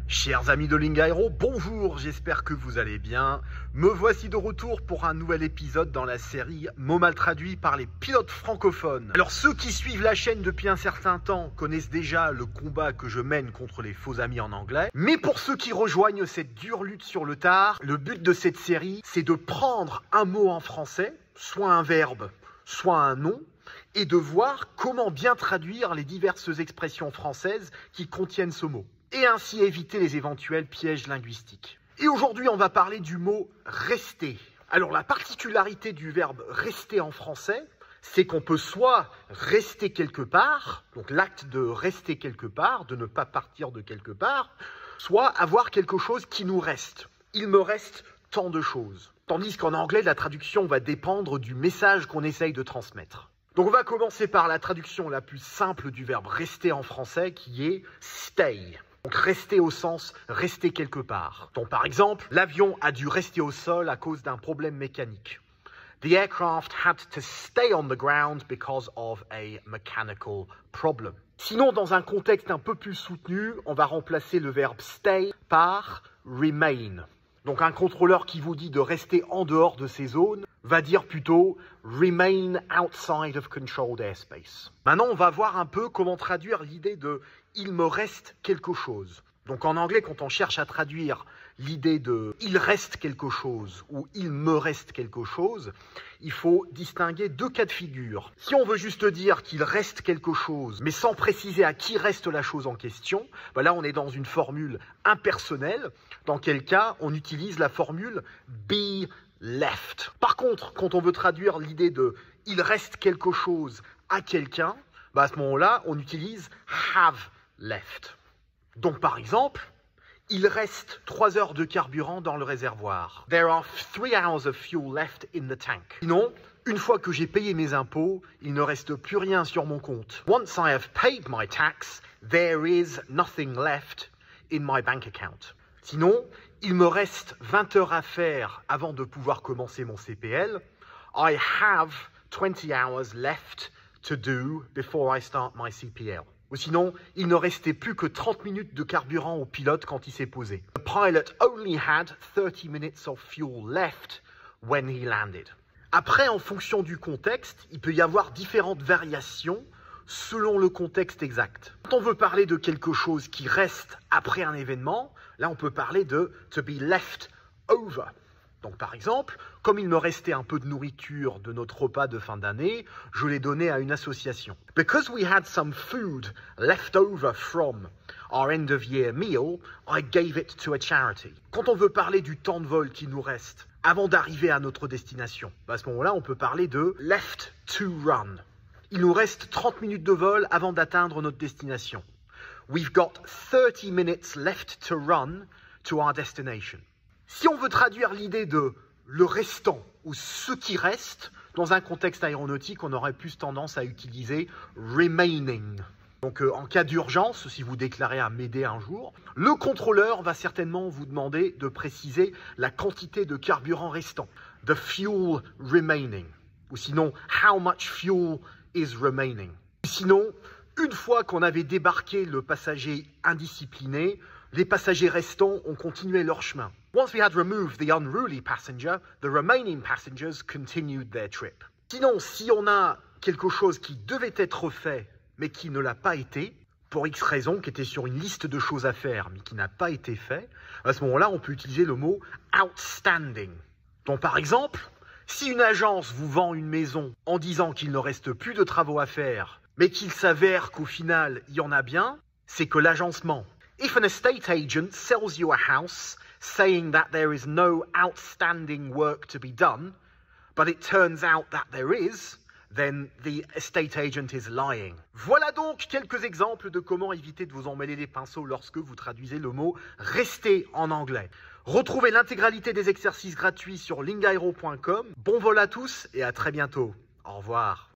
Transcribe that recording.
Chers amis de Lingaero, bonjour, j'espère que vous allez bien. Me voici de retour pour un nouvel épisode dans la série Mots mal traduits par les pilotes francophones. Alors ceux qui suivent la chaîne depuis un certain temps connaissent déjà le combat que je mène contre les faux amis en anglais. Mais pour ceux qui rejoignent cette dure lutte sur le tard, le but de cette série, c'est de prendre un mot en français, soit un verbe, soit un nom, et de voir comment bien traduire les diverses expressions françaises qui contiennent ce mot, et ainsi éviter les éventuels pièges linguistiques. Et aujourd'hui, on va parler du mot « rester ». Alors, la particularité du verbe « rester » en français, c'est qu'on peut soit rester quelque part, donc l'acte de rester quelque part, de ne pas partir de quelque part, soit avoir quelque chose qui nous reste. Il me reste tant de choses. Tandis qu'en anglais, la traduction va dépendre du message qu'on essaye de transmettre. Donc on va commencer par la traduction la plus simple du verbe rester en français qui est stay. Donc rester au sens rester quelque part. Donc par exemple, l'avion a dû rester au sol à cause d'un problème mécanique. The aircraft had to stay on the ground because of a mechanical problem. Sinon, dans un contexte un peu plus soutenu, on va remplacer le verbe stay par remain. Donc un contrôleur qui vous dit de rester en dehors de ces zones va dire plutôt « remain outside of controlled airspace ». Maintenant, on va voir un peu comment traduire l'idée de « il me reste quelque chose ». Donc en anglais, quand on cherche à traduire l'idée de « il reste quelque chose » ou « il me reste quelque chose », il faut distinguer deux cas de figure. Si on veut juste dire qu'il reste quelque chose, mais sans préciser à qui reste la chose en question, ben là on est dans une formule impersonnelle, dans quel cas on utilise la formule « be left ». Par contre, quand on veut traduire l'idée de « il reste quelque chose à quelqu'un », ben à ce moment-là, on utilise « have left ». Donc par exemple, il reste 3 heures de carburant dans le réservoir. There are 3 hours of fuel left in the tank. Sinon, une fois que j'ai payé mes impôts, il ne reste plus rien sur mon compte. Once I have paid my tax, there is nothing left in my bank account. Sinon, il me reste 20 heures à faire avant de pouvoir commencer mon CPL. I have 20 hours left to do before I start my CPL. Ou sinon, il ne restait plus que 30 minutes de carburant au pilote quand il s'est posé. The pilot only had 30 minutes of fuel left when he landed. Après, en fonction du contexte, il peut y avoir différentes variations selon le contexte exact. Quand on veut parler de quelque chose qui reste après un événement, là on peut parler de « to be left over ». Donc par exemple, comme il me restait un peu de nourriture de notre repas de fin d'année, je l'ai donné à une association. Because we had some food left over from our end of year meal, I gave it to a charity. Quand on veut parler du temps de vol qui nous reste avant d'arriver à notre destination, à ce moment-là, on peut parler de left to run. Il nous reste 30 minutes de vol avant d'atteindre notre destination. We've got 30 minutes left to run to our destination. Si on veut traduire l'idée de le restant ou ce qui reste, dans un contexte aéronautique, on aurait plus tendance à utiliser remaining. Donc en cas d'urgence, si vous déclarez à m'aider un jour, le contrôleur va certainement vous demander de préciser la quantité de carburant restant. The fuel remaining. Ou sinon, how much fuel is remaining. Sinon, une fois qu'on avait débarqué le passager indiscipliné, les passagers restants ont continué leur chemin. Once we had removed the unruly passenger, the remaining passengers continued their trip. Sinon, si on a quelque chose qui devait être fait, mais qui ne l'a pas été, pour X raison, qui était sur une liste de choses à faire, mais qui n'a pas été fait, à ce moment-là, on peut utiliser le mot outstanding. Donc, par exemple, si une agence vous vend une maison en disant qu'il ne reste plus de travaux à faire, mais qu'il s'avère qu'au final, il y en a bien, c'est que l'agence ment. If an estate agent sells you a house saying that there is no outstanding work to be done, but it turns out that there is, then the estate agent is lying. Voilà donc quelques exemples de comment éviter de vous emmêler les pinceaux lorsque vous traduisez le mot « rester » en anglais. Retrouvez l'intégralité des exercices gratuits sur lingaero.com. Bon vol à tous et à très bientôt. Au revoir.